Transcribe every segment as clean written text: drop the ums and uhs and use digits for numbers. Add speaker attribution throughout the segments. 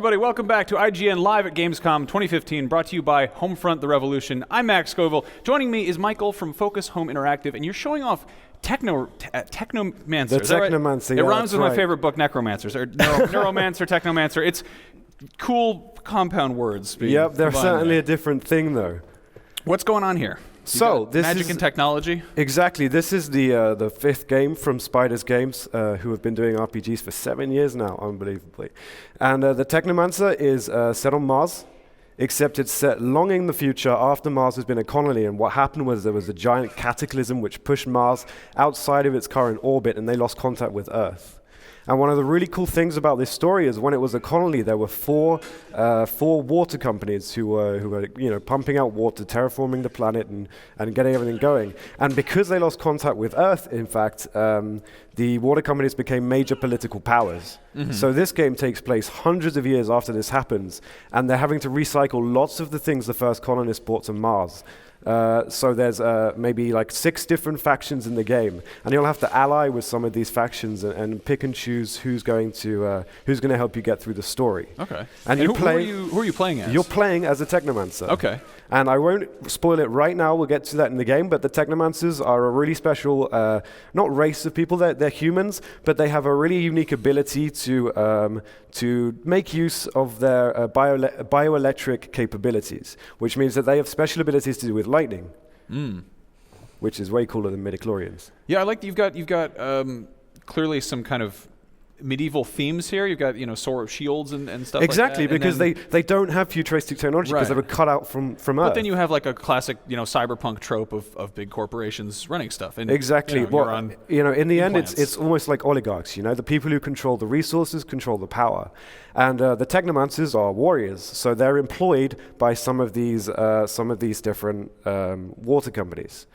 Speaker 1: everybody. Welcome back to IGN Live at Gamescom 2015, brought to you by Homefront: The Revolution. I'm Max Scoville. Joining me is Michael from Focus Home Interactive, and you're showing off Technomancer.
Speaker 2: The Technomancer,
Speaker 1: Right? It rhymes with my favorite book, Necromancers, or Neuromancer, Technomancer. It's cool compound words.
Speaker 2: Yep, they're certainly
Speaker 1: there.
Speaker 2: a different thing, though.
Speaker 1: What's going on here?
Speaker 2: So this
Speaker 1: magic
Speaker 2: is
Speaker 1: and technology.
Speaker 2: Exactly. This is the fifth game from Spiders Games, who have been doing RPGs for 7 years now, unbelievably. And the Technomancer is set on Mars, except it's set long in the future after Mars has been a colony. And what happened was there was a giant cataclysm which pushed Mars outside of its current orbit, and they lost contact with Earth. And one of the really cool things about this story is when it was a colony, there were four water companies who were pumping out water, terraforming the planet, and getting everything going. And because they lost contact with Earth, in fact, the water companies became major political powers. Mm-hmm. So this game takes place hundreds of years after this happens, and they're having to recycle lots of the things the first colonists brought to Mars. So there's maybe like 6 different factions in the game, and you'll have to ally with some of these factions and pick and choose who's going to help you get through the story.
Speaker 1: Okay.
Speaker 2: And
Speaker 1: who are you playing as?
Speaker 2: You're playing as a Technomancer.
Speaker 1: Okay.
Speaker 2: And I won't spoil it right now. We'll get to that in the game. But the Technomancers are a really special, not race of people. They're humans, but they have a really unique ability to make use of their bioelectric capabilities, which means that they have special abilities to do with lightning, which is way cooler than midichlorians.
Speaker 1: Yeah, I like that you've got clearly some kind of medieval themes here. You've got sword shields and stuff
Speaker 2: exactly,
Speaker 1: like that.
Speaker 2: Because they don't have futuristic technology because they were cut out from Earth.
Speaker 1: But then you have like a classic cyberpunk trope of big corporations running stuff. And,
Speaker 2: exactly. In the end, it's almost like oligarchs. The people who control the resources control the power. And the Technomancers are warriors, so they're employed by some of these different water companies.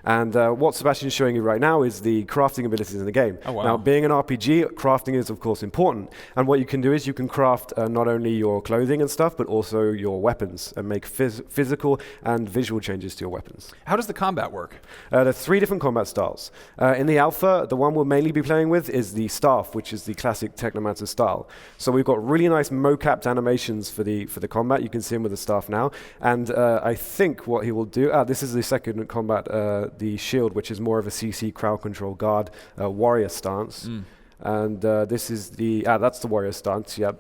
Speaker 2: And what Sebastian's showing you right now is the crafting abilities in the game.
Speaker 1: Oh, wow.
Speaker 2: Now, being an RPG, crafting is, of course, important. And what you can do is you can craft not only your clothing and stuff, but also your weapons and make physical and visual changes to your weapons.
Speaker 1: How does the combat work?
Speaker 2: There are 3 different combat styles. In the alpha, the one we'll mainly be playing with is the staff, which is the classic Technomancer style. So we've got really nice mo-capped animations for the combat. You can see him with the staff now. And I think what he will do... this is the second combat... the shield, which is more of a CC crowd control guard warrior stance, and this is that's the warrior stance. Yep.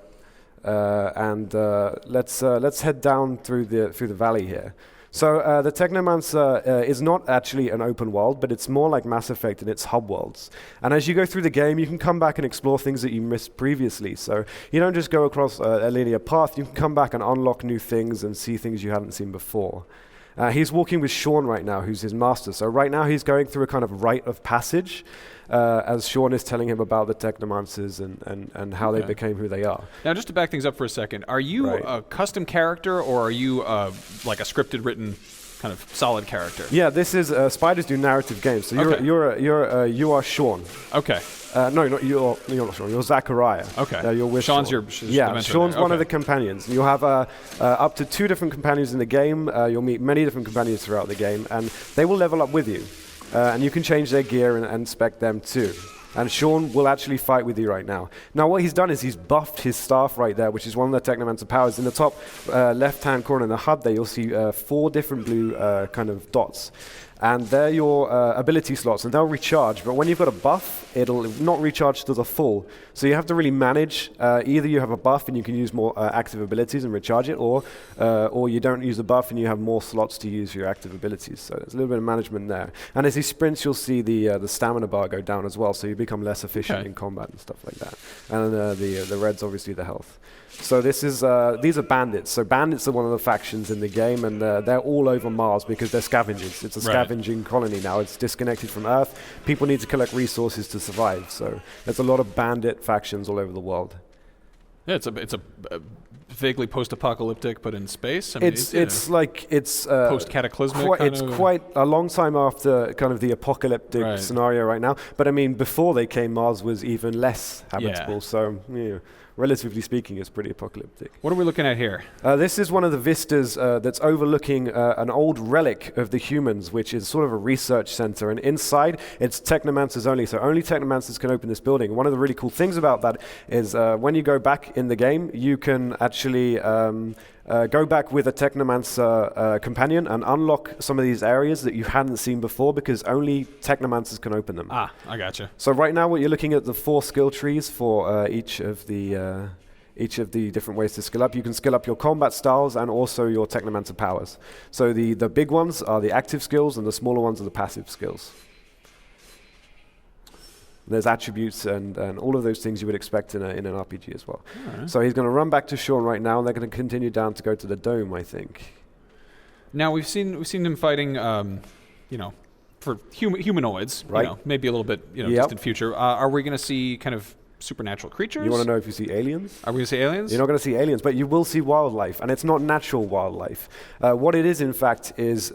Speaker 2: Let's head down through the valley here. So the Technomancer is not actually an open world, but it's more like Mass Effect in its hub worlds. And as you go through the game, you can come back and explore things that you missed previously. So you don't just go across a linear path. You can come back and unlock new things and see things you hadn't seen before. He's walking with Sean right now, who's his master. So right now he's going through a kind of rite of passage as Sean is telling him about the Technomancers and how they became who they are.
Speaker 1: Now, just to back things up for a second, are you a custom character, or are you like a scripted, written kind of solid character?
Speaker 2: Yeah, this is Spiders do narrative games. So you are Sean.
Speaker 1: Okay.
Speaker 2: No, you're not Sean. You're Zachariah.
Speaker 1: Okay.
Speaker 2: You're with
Speaker 1: Sean's
Speaker 2: Sean.
Speaker 1: Sean's
Speaker 2: one of the companions. You'll have up to 2 different companions in the game. You'll meet many different companions throughout the game, and they will level up with you. And you can change their gear and spec them too. And Sean will actually fight with you right now. Now, what he's done is he's buffed his staff right there, which is one of the Technomancer powers. In the top left-hand corner in the HUD there, you'll see 4 different blue kind of dots. And they're your ability slots, and they'll recharge. But when you've got a buff, it'll not recharge to the full. So you have to really manage. Either you have a buff and you can use more active abilities and recharge it, or you don't use the buff and you have more slots to use for your active abilities. So there's a little bit of management there. And as he sprints, you'll see the stamina bar go down as well, so you become less efficient in combat and stuff like that. And the red's obviously the health. So these are bandits. So bandits are one of the factions in the game, and they're all over Mars because they're scavengers. It's a scavenging colony now. It's disconnected from Earth. People need to collect resources to survive. So there's a lot of bandit factions all over the world. Yeah,
Speaker 1: it's a vaguely post-apocalyptic, but in space. I mean,
Speaker 2: it's
Speaker 1: post-cataclysmic.
Speaker 2: It's quite a long time after kind of the apocalyptic scenario right now. But I mean, before they came, Mars was even less habitable. So relatively speaking, it's pretty apocalyptic.
Speaker 1: What are we looking at here?
Speaker 2: This is one of the vistas that's overlooking an old relic of the humans, which is sort of a research center. And inside, it's Technomancers only. So only Technomancers can open this building. One of the really cool things about that is when you go back in the game, you can actually go back with a Technomancer companion and unlock some of these areas that you hadn't seen before because only Technomancers can open them.
Speaker 1: Ah, I gotcha.
Speaker 2: So right now, what you're looking at the 4 skill trees for each of the different ways to skill up. You can skill up your combat styles and also your Technomancer powers. So the big ones are the active skills and the smaller ones are the passive skills. There's attributes and all of those things you would expect in an RPG as well.
Speaker 1: Right.
Speaker 2: So he's going to run back to Sean right now, and they're going to continue down to go to the dome, I think.
Speaker 1: Now we've seen him fighting, for humanoids,
Speaker 2: right?
Speaker 1: Maybe a little bit, distant future. Are we going to see kind of supernatural creatures?
Speaker 2: You want to know if you see aliens?
Speaker 1: Are we going to see aliens?
Speaker 2: You're not going to see aliens, but you will see wildlife, and it's not natural wildlife. What it is, in fact, is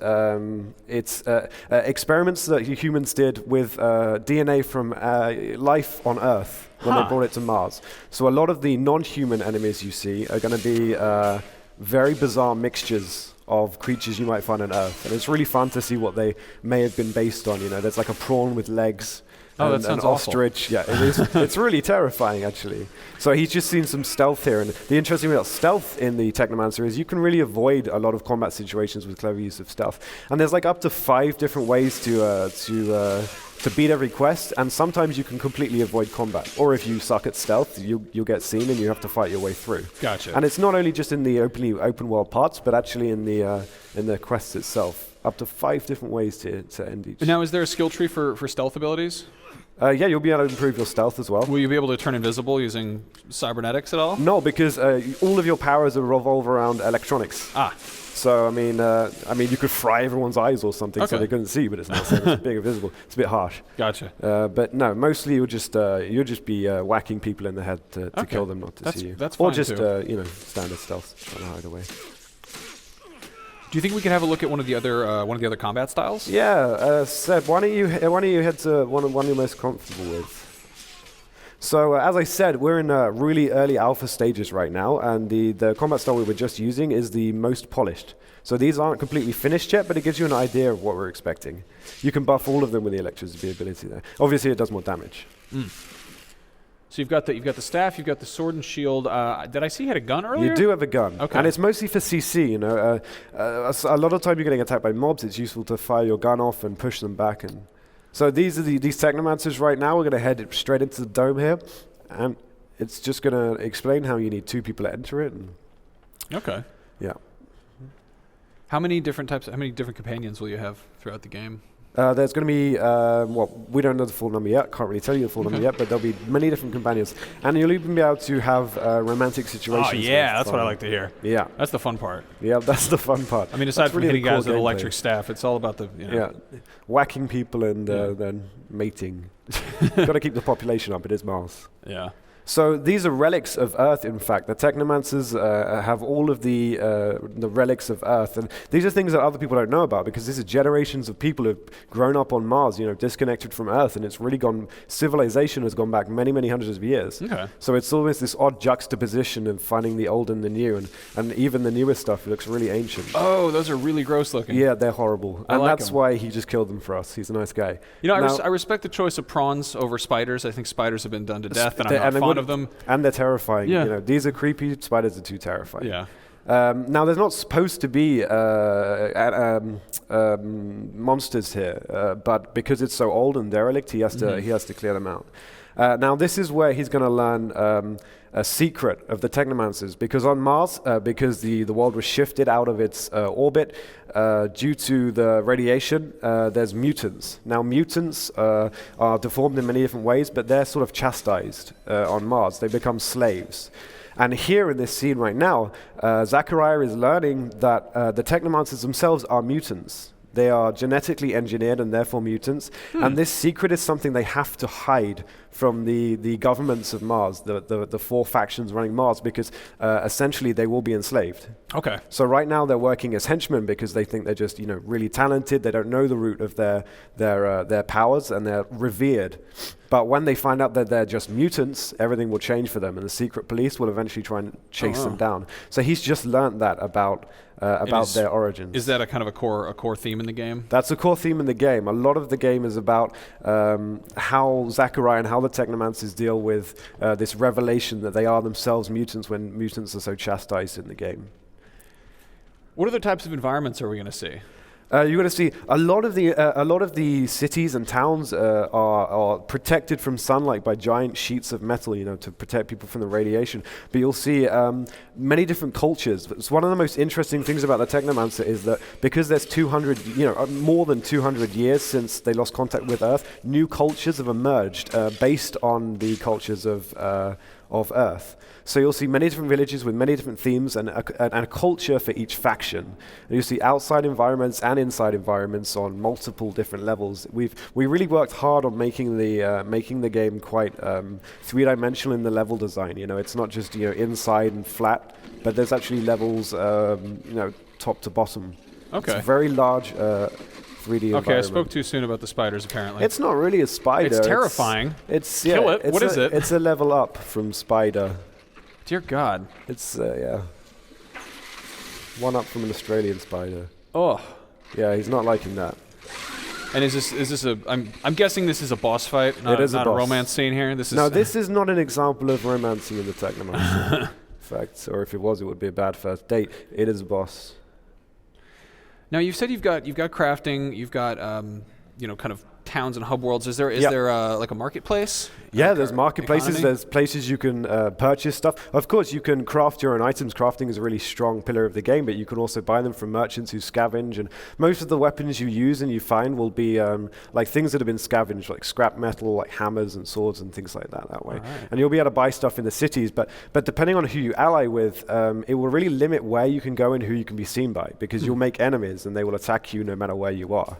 Speaker 2: it's experiments that humans did with DNA from life on Earth when they brought it to Mars. So a lot of the non-human enemies you see are going to be very bizarre mixtures of creatures you might find on Earth, and it's really fun to see what they may have been based on. There's like a prawn with legs.
Speaker 1: Oh, that sounds
Speaker 2: an ostrich. Awful. Yeah, it is. It's really terrifying, actually. So he's just seen some stealth here, and the interesting thing about stealth in the Technomancer is you can really avoid a lot of combat situations with clever use of stealth. And there's like up to 5 different ways to beat every quest, and sometimes you can completely avoid combat. Or if you suck at stealth, you'll get seen and you have to fight your way through.
Speaker 1: Gotcha.
Speaker 2: And it's not only just in the open world parts, but actually in the quests itself. Up to 5 different ways to end each.
Speaker 1: Now, is there a skill tree for stealth abilities?
Speaker 2: Yeah, you'll be able to improve your stealth as well.
Speaker 1: Will you be able to turn invisible using cybernetics at all?
Speaker 2: No, because all of your powers revolve around electronics.
Speaker 1: Ah.
Speaker 2: So I mean, you could fry everyone's eyes or something so they couldn't see, but it's not so being invisible. It's a bit harsh.
Speaker 1: Gotcha.
Speaker 2: But no, mostly you'll just be whacking people in the head to kill them, not to see you.
Speaker 1: That's fine
Speaker 2: or just
Speaker 1: too.
Speaker 2: Standard stealth, trying to hide away.
Speaker 1: Do you think we could have a look at one of the other combat styles?
Speaker 2: Yeah, Seb, why don't you head to one you're most comfortable with? So as I said, we're in really early alpha stages right now, and the combat style we were just using is the most polished. So these aren't completely finished yet, but it gives you an idea of what we're expecting. You can buff all of them with the electricity ability there. Obviously, it does more damage.
Speaker 1: So you've got the staff, you've got the sword and shield. Did I see you had a gun earlier?
Speaker 2: You do have a gun,
Speaker 1: okay.
Speaker 2: And it's mostly for CC. A lot of time you're getting attacked by mobs. It's useful to fire your gun off and push them back. And so these are these Technomancers right now. We're going to head straight into the dome here, and it's just going to explain how you need 2 people to enter it.
Speaker 1: Okay.
Speaker 2: Yeah.
Speaker 1: How many different companions will you have throughout the game?
Speaker 2: There's going to be, we don't know the full number yet, can't really tell you the full number yet, but there'll be many different companions. And you'll even be able to have romantic situations.
Speaker 1: Oh, yeah, that's what I like to hear.
Speaker 2: Yeah.
Speaker 1: That's the fun part.
Speaker 2: Yeah, that's the fun part.
Speaker 1: I mean, aside from hitting guys with
Speaker 2: gameplay.
Speaker 1: electric staff, it's all about the,
Speaker 2: Yeah, whacking people and then mating. Got to keep the population up, it is Mars.
Speaker 1: Yeah.
Speaker 2: So these are relics of Earth, in fact. The Technomancers have all of the relics of Earth. And these are things that other people don't know about because this is generations of people who have grown up on Mars, disconnected from Earth. And it's really civilization has gone back many, many hundreds of years.
Speaker 1: Okay.
Speaker 2: So it's almost this odd juxtaposition of finding the old and the new. And even the newest stuff looks really ancient.
Speaker 1: Oh, those are really gross looking.
Speaker 2: Yeah, they're horrible. And that's why he just killed them for us. He's a nice guy.
Speaker 1: I respect the choice of prawns over spiders. I think spiders have been done to death, and I'm not fond of them.
Speaker 2: And they're terrifying.
Speaker 1: Yeah.
Speaker 2: These are creepy. Spiders are too terrifying.
Speaker 1: Yeah.
Speaker 2: Now, there's not supposed to be monsters here, but because it's so old and derelict, he has to clear them out. Now, this is where he's going to learn a secret of the Technomancers, because on Mars, because the world was shifted out of its orbit due to the radiation, there's mutants. Now, mutants are deformed in many different ways, but they're sort of chastised on Mars. They become slaves. And here in this scene right now, Zachariah is learning that the Technomancers themselves are mutants. They are genetically engineered and therefore mutants. And this secret is something they have to hide from the governments of Mars, the 4 factions running Mars, because essentially they will be enslaved.
Speaker 1: Okay.
Speaker 2: So right now they're working as henchmen because they think they're just really talented. They don't know the root of their powers, and they're revered. But when they find out that they're just mutants, everything will change for them, and the secret police will eventually try and chase them down. So he's just learned that about their origins.
Speaker 1: Is that a kind of a core theme in the game?
Speaker 2: That's a core theme in the game. A lot of the game is about how Zachariah and how the Technomancers deal with this revelation that they are themselves mutants when mutants are so chastised in the game.
Speaker 1: What other types of environments are we going to see?
Speaker 2: You're going to see a lot of the cities and towns are protected from sunlight by giant sheets of metal, to protect people from the radiation. But you'll see many different cultures. It's one of the most interesting things about the Technomancer is that because there's 200, more than 200 years since they lost contact with Earth, new cultures have emerged based on the cultures of Earth. So you'll see many different villages with many different themes and a culture for each faction. And you'll see outside environments and inside environments on multiple different levels. We really worked hard on making the game quite three-dimensional in the level design. It's not just inside and flat, but there's actually levels top to bottom.
Speaker 1: Okay.
Speaker 2: It's a very large 3D environment.
Speaker 1: Okay, I spoke too soon about the spiders, apparently.
Speaker 2: It's not really a spider.
Speaker 1: It's terrifying.
Speaker 2: Kill
Speaker 1: it. What is it?
Speaker 2: It's a level up from spider.
Speaker 1: Dear God.
Speaker 2: It's, one up from an Australian spider.
Speaker 1: Oh.
Speaker 2: Yeah, he's not liking that.
Speaker 1: And is this a? I'm guessing this is a boss fight, not a romance scene here. This
Speaker 2: is not an example of romancing in the Technomancer. In fact, or if it was, it would be a bad first date. It is a boss.
Speaker 1: Now you've said you've got crafting, you've got kind of towns and hub worlds. Is there like a marketplace?
Speaker 2: Yeah, there's marketplaces.
Speaker 1: Economy?
Speaker 2: There's places you can purchase stuff. Of course, you can craft your own items. Crafting is a really strong pillar of the game, but you can also buy them from merchants who scavenge. And most of the weapons you use and you find will be like things that have been scavenged, like scrap metal, like hammers and swords and things like that way. Right. And you'll be able to buy stuff in the cities. But depending on who you ally with, it will really limit where you can go and who you can be seen by, because you'll make enemies and they will attack you no matter where you are.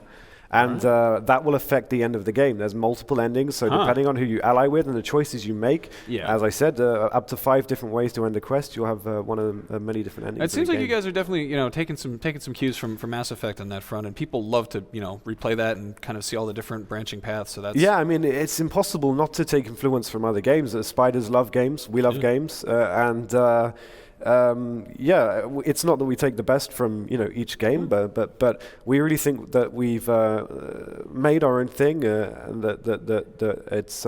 Speaker 2: And that will affect the end of the game. There's multiple endings, so depending on who you ally with and the choices you make, as I said, up to 5 different ways to end a quest, you'll have one of the many different endings.
Speaker 1: It seems like you guys are definitely taking some cues from Mass Effect on that front, and people love to replay that and kind of see all the different branching paths. So that's
Speaker 2: I mean, it's impossible not to take influence from other games. Spiders love games, we love games, and. It's not that we take the best from each game, but we really think that we've made our own thing, and that it's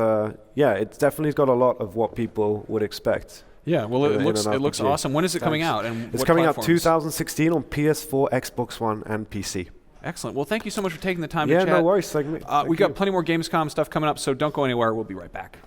Speaker 2: definitely got a lot of what people would expect.
Speaker 1: Yeah, well, it looks awesome. When is it coming out? And
Speaker 2: it's coming out 2016 on PS4, Xbox One, and PC.
Speaker 1: Excellent. Well, thank you so much for taking the time to chat.
Speaker 2: Yeah, no worries.
Speaker 1: We've got plenty more Gamescom stuff coming up, so don't go anywhere. We'll be right back.